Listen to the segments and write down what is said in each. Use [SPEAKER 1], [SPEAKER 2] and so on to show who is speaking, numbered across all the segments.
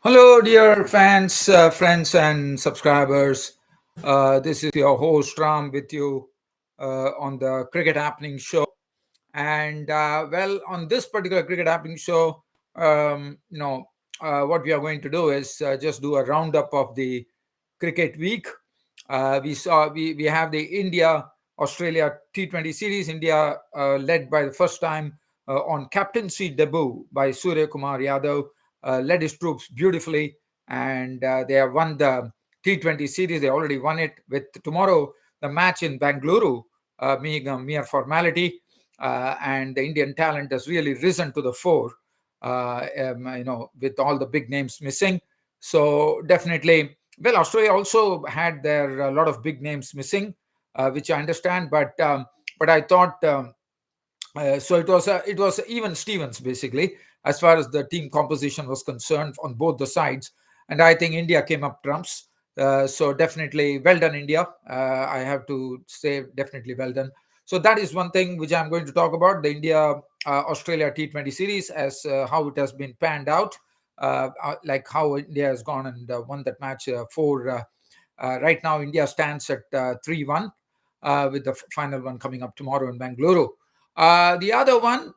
[SPEAKER 1] Hello, dear fans, friends, and subscribers. This is your host Ram with you on the Cricket Happening Show. And on this particular Cricket Happening Show, what we are going to do is just do a roundup of the cricket week. We have the India Australia T20 series. India led by the first time on captaincy debut by Surya Kumar Yadav, led his troops beautifully, and they have won the T20 series. They already won it. With tomorrow the match in Bangalore being a mere formality, and the Indian talent has really risen to the fore. With all the big names missing, so definitely. Well, Australia also had their a lot of big names missing, which I understand, but I thought so. It was even Stevens basically as far as the team composition was concerned on both the sides, and I think India came up trumps. So definitely well done, India. I have to say definitely well done. So that is one thing which I'm going to talk about, the India Australia T20 series, as how it has been panned out, like how India has gone and won that match for. Right now, India stands at 3-1, with the final one coming up tomorrow in Bangalore. The other one,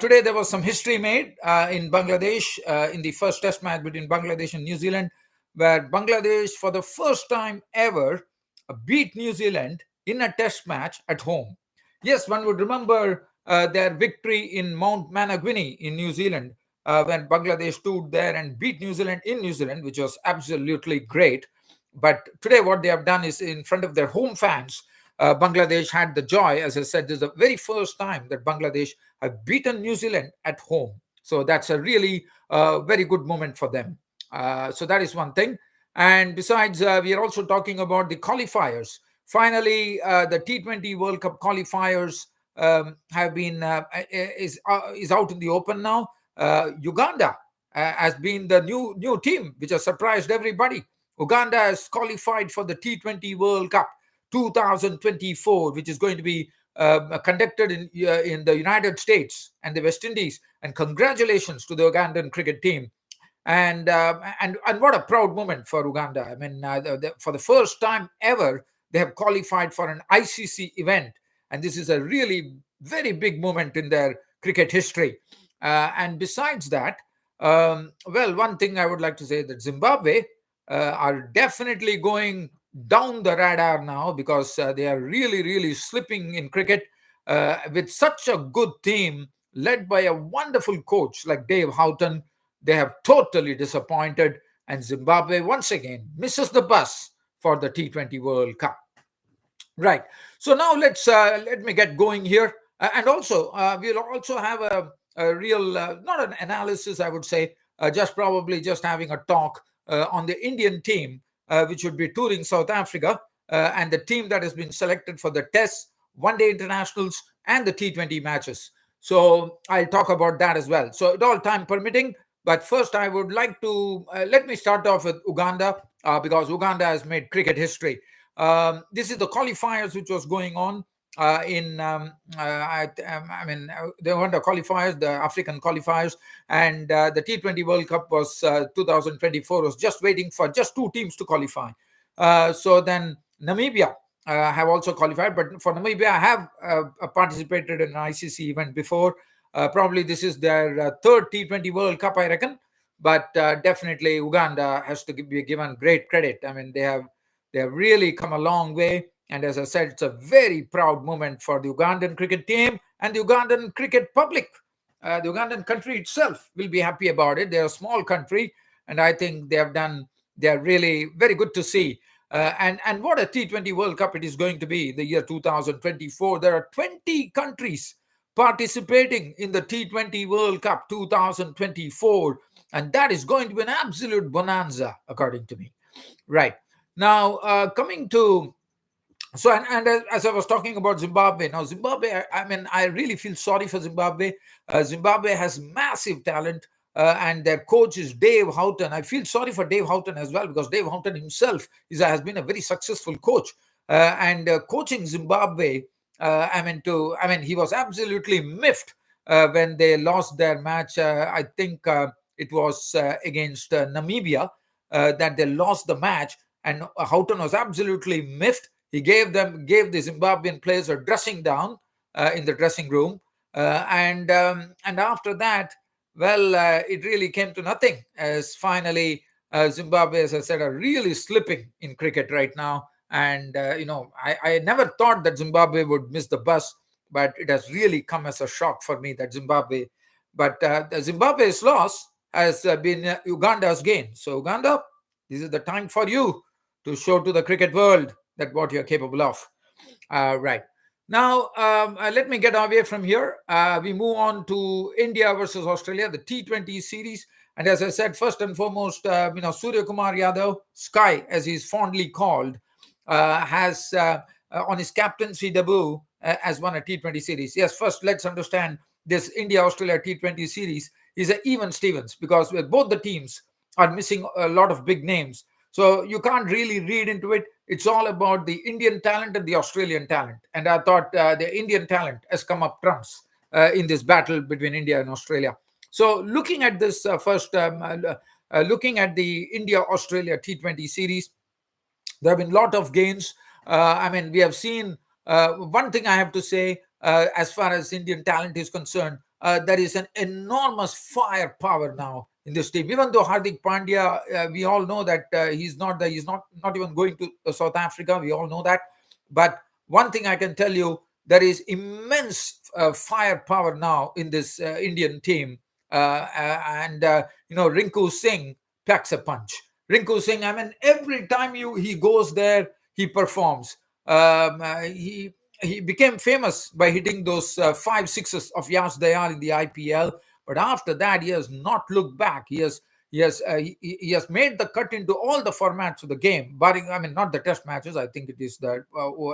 [SPEAKER 1] today there was some history made in Bangladesh in the first test match between Bangladesh and New Zealand, where Bangladesh, for the first time ever, beat New Zealand in a test match at home. Yes, one would remember their victory in Mount Managwini in New Zealand, when Bangladesh stood there and beat New Zealand in New Zealand, which was absolutely great. But today, what they have done is in front of their home fans, Bangladesh had the joy. As I said, this is the very first time that Bangladesh have beaten New Zealand at home. So that's a really very good moment for them. So that is one thing. And besides, we are also talking about the qualifiers. Finally, the T20 World Cup qualifiers have been is out in the open now. Uganda has been the new team, which has surprised everybody. Uganda has qualified for the T20 World Cup 2024, which is going to be conducted in the United States and the West Indies. And congratulations to the Ugandan cricket team. And what a proud moment for Uganda. I mean, for the first time ever, they have qualified for an ICC event, and this is a really very big moment in their cricket history. And besides that, one thing I would like to say that Zimbabwe are definitely going down the radar now, because they are really, really slipping in cricket with such a good team led by a wonderful coach like Dave Houghton. They have totally disappointed, and Zimbabwe once again misses the bus for the T20 World Cup. Right. So now let me get going here, and also we'll also have a real not an analysis, I would say, just probably just having a talk on the Indian team, which would be touring South Africa, and the team that has been selected for the Tests, One Day Internationals, and the T20 matches. So I'll talk about that as well. So it all time permitting. But first, I would like to let me start off with Uganda, because Uganda has made cricket history. This is the qualifiers which was going on they won the qualifiers, the African qualifiers, and the T20 World Cup was 2024 was just waiting for just two teams to qualify. So then Namibia have also qualified, but for Namibia, I have participated in an ICC event before. Probably this is their third T20 World Cup, I reckon. But definitely Uganda has to be given great credit. I mean, they have really come a long way. And as I said, it's a very proud moment for the Ugandan cricket team and the Ugandan cricket public. The Ugandan country itself will be happy about it. They're a small country, and I think they're really very good to see. And what a T20 World Cup it is going to be the year 2024. There are 20 countries participating in the T20 World Cup 2024, and that is going to be an absolute bonanza, according to me. Right. Now, coming to as I was talking about Zimbabwe, now Zimbabwe, I mean, I really feel sorry for Zimbabwe. Zimbabwe has massive talent, and their coach is Dave Houghton. I feel sorry for Dave Houghton as well, because Dave Houghton himself has been a very successful coach, and coaching Zimbabwe. He was absolutely miffed when they lost their match. I think it was against Namibia, that they lost the match, and Houghton was absolutely miffed. He gave the Zimbabwean players a dressing down in the dressing room, and after that, well, it really came to nothing. As finally, Zimbabwe, as I said, are really slipping in cricket right now. And I never thought that Zimbabwe would miss the bus, but it has really come as a shock for me that Zimbabwe. But the Zimbabwe's loss has been Uganda's gain. So Uganda, this is the time for you to show to the cricket world that what you're capable of. Right. Now, let me get away from here. We move on to India versus Australia, the T20 series. And as I said, first and foremost, Surya Kumar Yadav, Sky, as he's fondly called, has on his captaincy debut has won a T20 series. Yes, first let's understand this India-Australia T20 series is an even Stevens, because both the teams are missing a lot of big names. So you can't really read into it. It's all about the Indian talent and the Australian talent. And I thought the Indian talent has come up trumps in this battle between India and Australia. So looking at this looking at the India-Australia T20 series, there have been a lot of gains. I mean, we have seen one thing I have to say as far as Indian talent is concerned. There is an enormous firepower now in this team. Even though Hardik Pandya, we all know that he's not even going to South Africa. We all know that. But one thing I can tell you, there is immense firepower now in this Indian team, Rinku Singh packs a punch. Rinku Singh, I mean, every time he goes there, he performs. He became famous by hitting those 5 6s of Yash Dayal in the IPL, but after that, he has not looked back. He has made the cut into all the formats of the game, barring, I mean, not the Test matches. I think it is that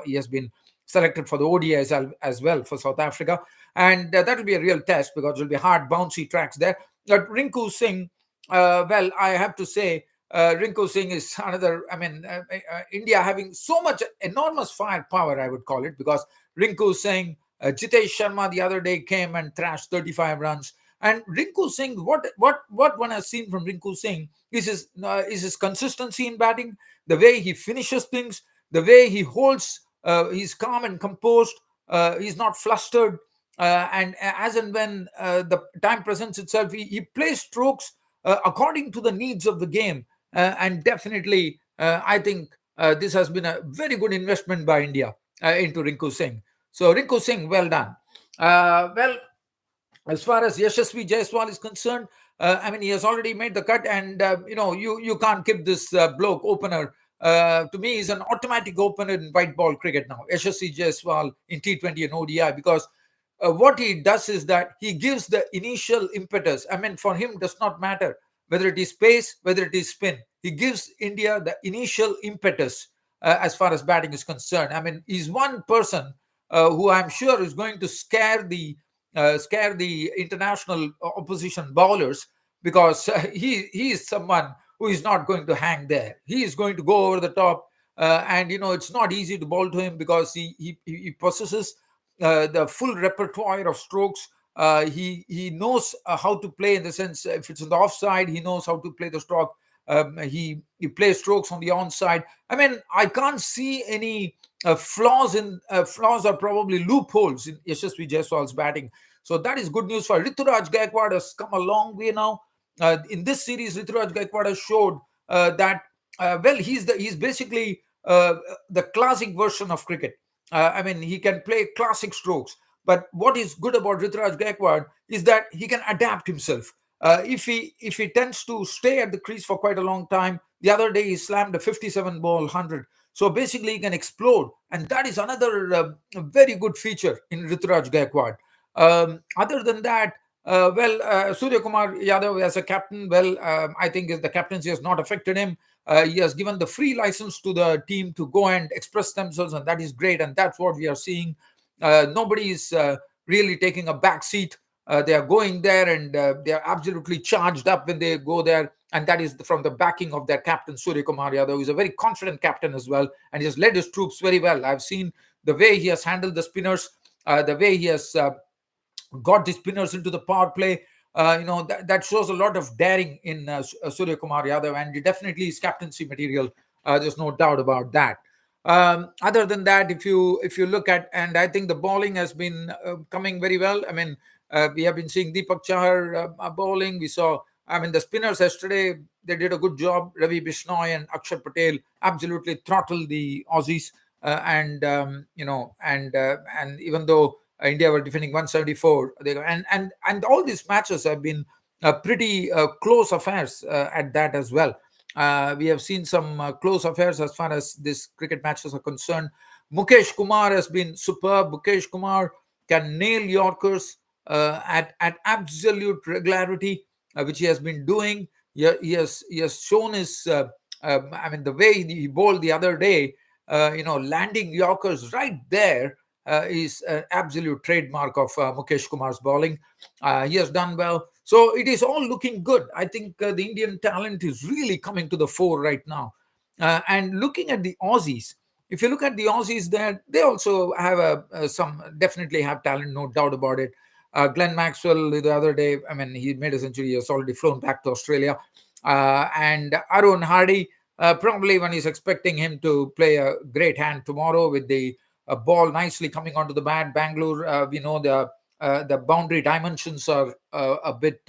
[SPEAKER 1] he has been selected for the ODI as well for South Africa, and that will be a real test because it will be hard, bouncy tracks there. But Rinku Singh, well, I have to say, Rinku Singh is another. I mean, India having so much enormous firepower, I would call it, because Rinku Singh, Jitesh Sharma the other day came and thrashed 35 runs. And Rinku Singh, what one has seen from Rinku Singh is his consistency in batting, the way he finishes things, the way he holds, he's calm and composed, he's not flustered, and as and when the time presents itself, he plays strokes according to the needs of the game. And definitely, I think this has been a very good investment by India into Rinku Singh. So Rinku Singh, well done. Well, as far as Yashasvi Jaiswal is concerned, I mean, he has already made the cut, and you can't keep this bloke opener. To me, he's an automatic opener in white ball cricket now. Yashasvi Jaiswal in T20 and ODI, because what he does is that he gives the initial impetus. I mean, for him, does not matter whether it is pace, whether it is spin. He gives India the initial impetus as far as batting is concerned. I mean, he's one person who I'm sure is going to scare the international opposition bowlers, because he is someone who is not going to hang there. He is going to go over the top, and it's not easy to bowl to him because he possesses the full repertoire of strokes. He knows how to play, in the sense, if it's on the offside, he knows how to play the stroke. He plays strokes on the onside. I mean, I can't see any flaws or probably loopholes in Yashasvi Jaiswal's batting. So that is good news for Rituraj Gaikwad. Has come a long way now. In this series, Rituraj Gaikwad has showed that well, he's basically the classic version of cricket. I mean, he can play classic strokes. But what is good about Rituraj Gaikwad is that he can adapt himself. If he tends to stay at the crease for quite a long time, the other day he slammed a 57 ball 100. So basically, he can explode, and that is another very good feature in Rituraj Gaikwad. Other than that, Surya Kumar Yadav as a captain, well, I think the captaincy has not affected him. He has given the free license to the team to go and express themselves, and that is great. And that's what we are seeing. Nobody is really taking a back seat. They are going there, and they are absolutely charged up when they go there. And that is from the backing of their captain, Surya Kumar Yadav, who is a very confident captain as well. And he has led his troops very well. I've seen the way he has handled the spinners, the way he has got the spinners into the power play. that shows a lot of daring in Surya Kumar Yadav, and definitely his captaincy material. There's no doubt about that. Other than that, if you look at, and I think the bowling has been coming very well. I mean, we have been seeing Deepak Chahar bowling. We saw, I mean, the spinners yesterday, they did a good job. Ravi Bishnoi and Akshar Patel absolutely throttled the Aussies, and even though India were defending 174, and all these matches have been pretty close affairs at that as well. We have seen some close affairs as far as this cricket matches are concerned. Mukesh Kumar has been superb. Mukesh Kumar can nail Yorkers at absolute regularity, which he has been doing. He has shown his. I mean, the way he bowled the other day, landing Yorkers right there is an absolute trademark of Mukesh Kumar's bowling. He has done well. So it is all looking good. I think the Indian talent is really coming to the fore right now. And looking at the Aussies, if you look at the Aussies, they also have some definitely have talent, no doubt about it. Glenn Maxwell the other day, I mean, he made a century. He has already flown back to Australia. And Arun Hardy, probably one is expecting him to play a great hand tomorrow with the ball nicely coming onto the bat. Bangalore, we know the boundary dimensions are a bit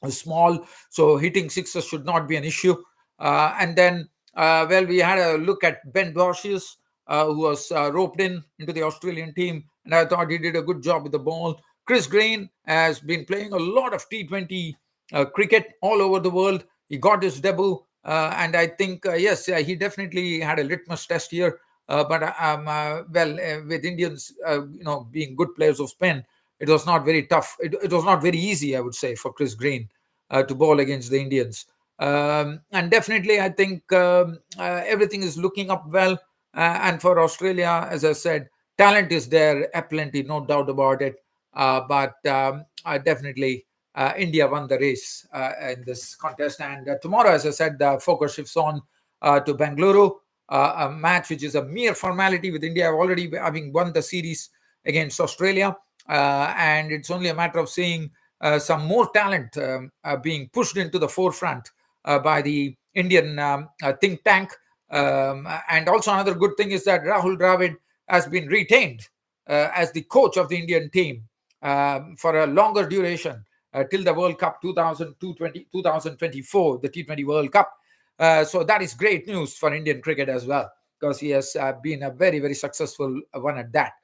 [SPEAKER 1] small, so hitting sixes should not be an issue. And then, we had a look at Ben Dwarshuis, who was roped into the Australian team, and I thought he did a good job with the ball. Chris Green has been playing a lot of T20 cricket all over the world. He got his debut, and I think, yes, he definitely had a litmus test here. But with Indians, being good players of spin, it was not very tough. It was not very easy, I would say, for Chris Green to bowl against the Indians. And definitely, I think everything is looking up well. And for Australia, as I said, talent is there, aplenty, no doubt about it. But definitely, India won the race in this contest. And tomorrow, as I said, the focus shifts on to Bengaluru, a match which is a mere formality with India already having won the series against Australia. And it's only a matter of seeing some more talent being pushed into the forefront by the Indian think tank. And also another good thing is that Rahul Dravid has been retained as the coach of the Indian team for a longer duration till the World Cup 2024, the T20 World Cup. So that is great news for Indian cricket as well, because he has been a very, very successful one at that.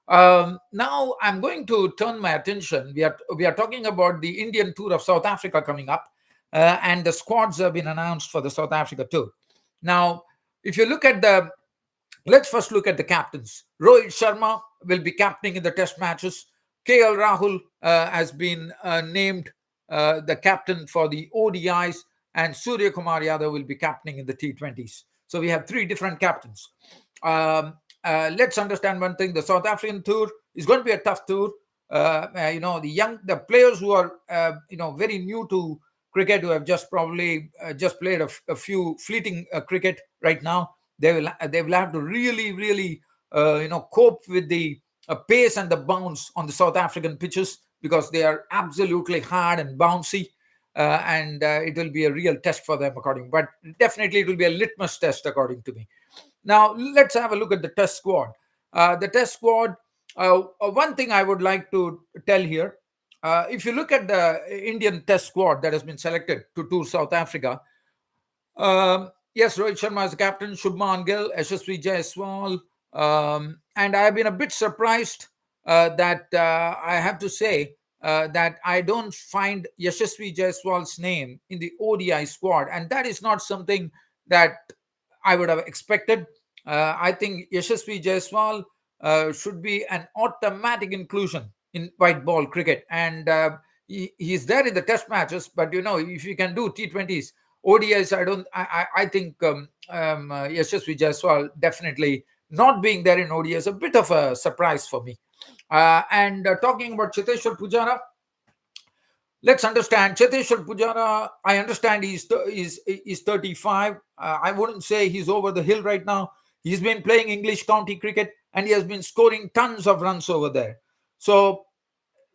[SPEAKER 1] Now I'm going to turn my attention. We are talking about the Indian tour of South Africa coming up, and the squads have been announced for the South Africa tour. Now, if you look at let's first look at the captains. Rohit Sharma will be captaining in the test matches. KL Rahul has been named the captain for the ODIs, and Surya Kumar Yadav will be captaining in the T20s. So we have three different captains. Let's understand one thing: the South African tour is going to be a tough tour. The players who are very new to cricket, who have just probably just played a few fleeting cricket right now, they will have to really cope with the pace and the bounce on the South African pitches, because they are absolutely hard and bouncy. And it will be a real test for them, but definitely it will be a litmus test, according to me. Now, let's have a look at the test squad. One thing I would like to tell here, if you look at the Indian test squad that has been selected to tour South Africa, yes, Rohit Sharma is the captain, Shubman Gill, Yashasvi Jaiswal, and I have been a bit surprised that I have to say that I don't find Yashasvi Jaiswal's name in the ODI squad, and that is not something that I would have expected. I think Yashasvi Jaiswal should be an automatic inclusion in white ball cricket, and he's there in the test matches. But if you can do T20s, ODIs, I think Yashasvi Jaiswal definitely not being there in ODI is a bit of a surprise for me. And talking about Cheteshwar Pujara, let's understand Cheteshwar Pujara. I understand he's 35. I wouldn't say he's over the hill right now. He's been playing English county cricket, and he has been scoring tons of runs over there. So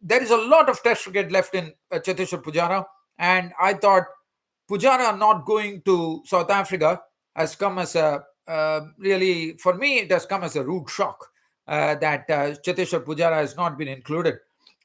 [SPEAKER 1] there is a lot of test cricket left in Cheteshwar Pujara, and I thought Pujara not going to South Africa has come as a really, for me, it has come as a rude shock that Cheteshwar Pujara has not been included.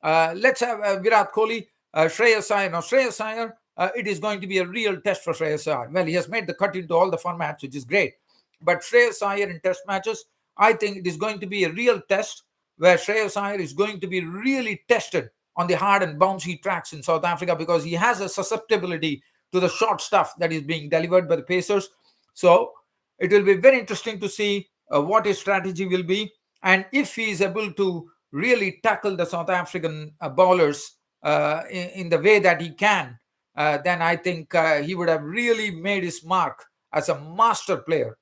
[SPEAKER 1] Let's have Virat Kohli, Shreyas Iyer. Now, Shreyas Iyer, it is going to be a real test for Shreyas Iyer. Well, he has made the cut into all the formats, which is great. But Shreyas Iyer in test matches, I think it is going to be a real test where Shreyas Iyer is going to be really tested on the hard and bouncy tracks in South Africa, because he has a susceptibility to the short stuff that is being delivered by the Pacers. So it will be very interesting to see what his strategy will be, and if he is able to really tackle the South African bowlers in the way that he can, then I think he would have really made his mark as a master player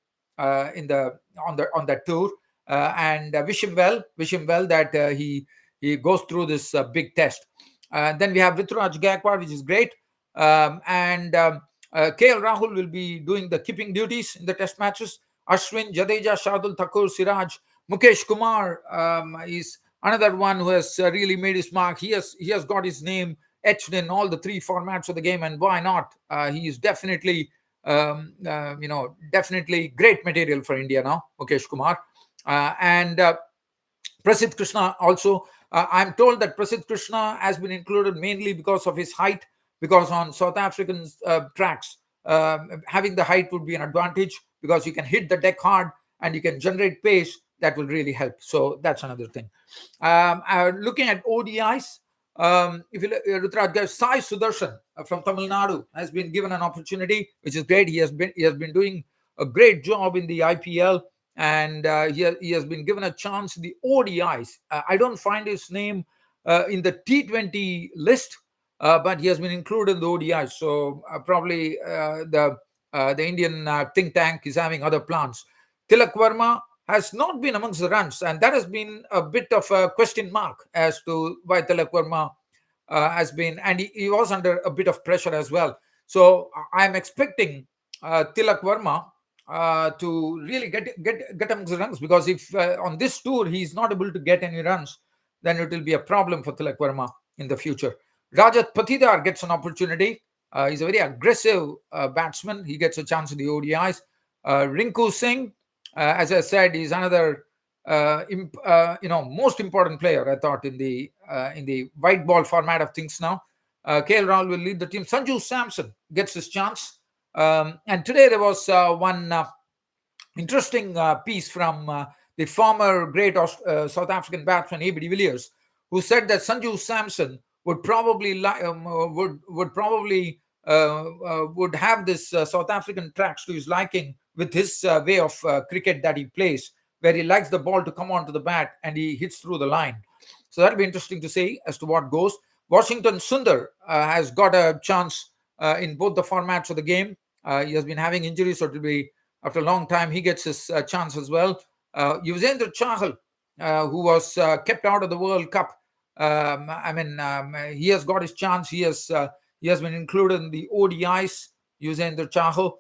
[SPEAKER 1] in the on that tour. And wish him well that he goes through this big test. Then we have Ruturaj Gaikwad, which is great. And KL Rahul will be doing the keeping duties in the test matches. Ashwin, Jadeja, Shardul Thakur, Siraj, Mukesh Kumar is another one who has really made his mark. He has got his name etched in all the three formats of the game, and why not? He is definitely definitely great material for India now, Mukesh Kumar. And Prasidh Krishna also. I'm told that Prasidh Krishna has been included mainly because of his height, because on South African tracks, having the height would be an advantage, because you can hit the deck hard and you can generate pace. That will really help. So that's another thing. Looking at ODIs, if you Ruturaj Gaikwad, Sai Sudarshan from Tamil Nadu has been given an opportunity, which is great. He has been doing a great job in the IPL, and he has been given a chance in the ODIs. I don't find his name in the T20 list, but he has been included in the ODIs. So probably the Indian think tank is having other plans. Tilak Verma has not been amongst the runs, and that has been a bit of a question mark as to why Tilak Verma has been, and he was under a bit of pressure as well. So I'm expecting Tilak Verma to really get amongst the runs, because if on this tour he's not able to get any runs, then it will be a problem for Tilak Verma in the future. Rajat Patidar gets an opportunity. He's a very aggressive batsman. He gets a chance in the ODIs. Rinku Singh, as I said, is another most important player, I thought, in the white ball format of things now. KL Rahul will lead the team. Sanju Samson gets his chance. And today there was one interesting piece from the former great South African batsman A.B. de Villiers, who said that Sanju Samson would probably would have this South African tracks to his liking, with his way of cricket that he plays, where he likes the ball to come onto the bat and he hits through the line. So that'll be interesting to see as to what goes. Washington Sundar has got a chance in both the formats of the game. He has been having injuries, so it will be after a long time he gets his chance as well. Yuzvendra Chahal, who was kept out of the World Cup, he has got his chance. He has been included in the ODIs, Yuzvendra Chahal.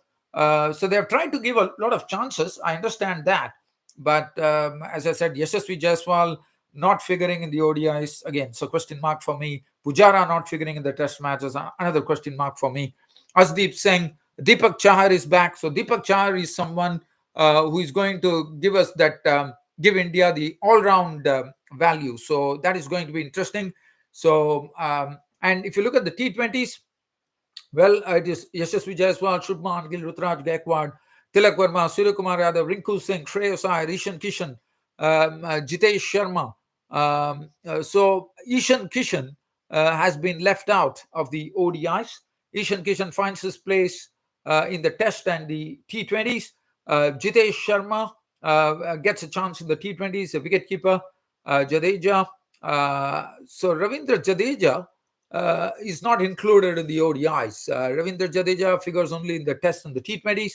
[SPEAKER 1] So they have tried to give a lot of chances. I understand that. But as I said, Yashasvi Jaiswal not figuring in the ODIs. Again, so question mark for me. Pujara not figuring in the test matches. Another question mark for me. Asdeep Singh, Deepak Chahar is back. So Deepak Chahar is someone who is going to give us that, give India the all-round value. So that is going to be interesting. So, and if you look at the T20s, well, it is Yashasvi Jaiswal, Shubman Gill, Ruturaj Gaikwad, Tilak Verma, Surya Kumar Yadav, Rinku Singh, Shreyas Iyer, Ishan Kishan, Jitesh Sharma. So Ishan Kishan has been left out of the ODIs. Ishan Kishan finds his place in the Test and the T20s. Jitesh Sharma gets a chance in the T20s, a wicketkeeper. Jadeja. So Ravindra Jadeja is not included in the ODIs. Ravindra Jadeja figures only in the Test and the T20s.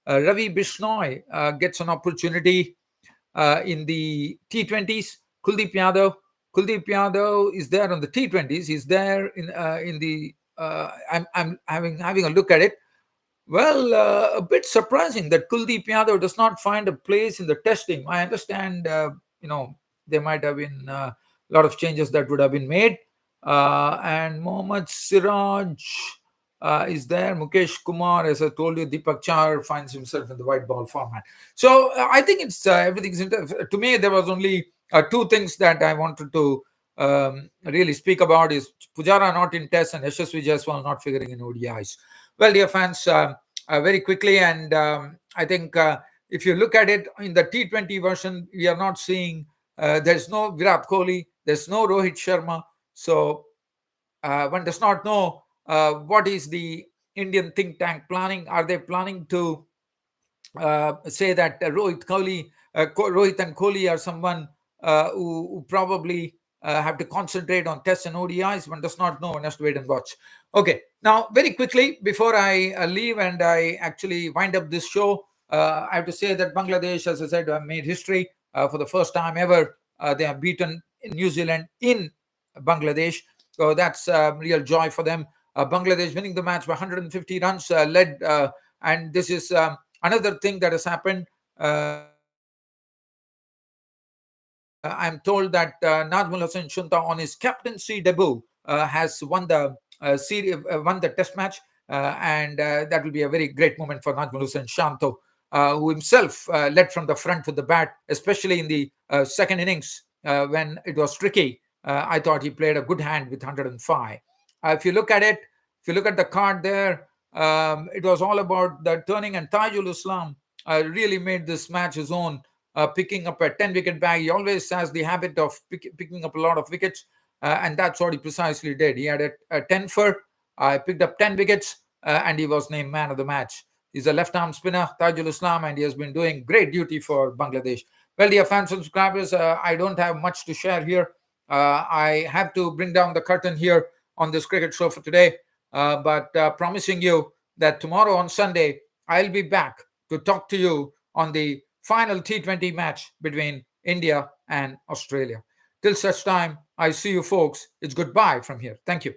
[SPEAKER 1] Ravi Bishnoi gets an opportunity in the T20s. Kuldeep Yadav is there on the T20s. He's there in the. I'm having a look at it. Well, a bit surprising that Kuldeep Yadav does not find a place in the Test team. I understand, there might have been a lot of changes that would have been made. And Mohammad Siraj is there. Mukesh Kumar, as I told you, Deepak Char finds himself in the white ball format. So I think it's everything's to me. There was only two things that I wanted to really speak about is Pujara not in Test and Yashasvi Jaiswal not figuring in ODIs. Well, dear fans, very quickly, and I think if you look at it in the T20 version, we are not seeing. There's no Virat Kohli. There's no Rohit Sharma. So one does not know what is the Indian think tank planning. Are they planning to say that Rohit and Kohli are someone who probably have to concentrate on tests and ODIs? One does not know. One has to wait and watch. Okay, now very quickly before I leave and I actually wind up this show, I have to say that Bangladesh, as I said, have made history for the first time ever. They have beaten New Zealand in Bangladesh, so that's real joy for them. Bangladesh winning the match by 150 runs, and this is another thing that has happened. I'm told that Najmul Hossain Shunta, on his captaincy debut, has won the test match, and that will be a very great moment for Najmul Hossain Shanto, who himself led from the front with the bat, especially in the second innings when it was tricky. I thought he played a good hand with 105. If you look at it, if you look at the card there, it was all about the turning, and Tajul Islam really made this match his own, picking up a 10 wicket bag. He always has the habit of picking up a lot of wickets, and that's what he precisely did. He had a 10 for, picked up 10 wickets, and he was named man of the match. He's a left arm spinner, Tajul Islam, and he has been doing great duty for Bangladesh. Well, dear fans and subscribers, I don't have much to share here. I have to bring down the curtain here on this cricket show for today. But promising you that tomorrow on Sunday, I'll be back to talk to you on the final T20 match between India and Australia. Till such time, I see you folks. It's goodbye from here. Thank you.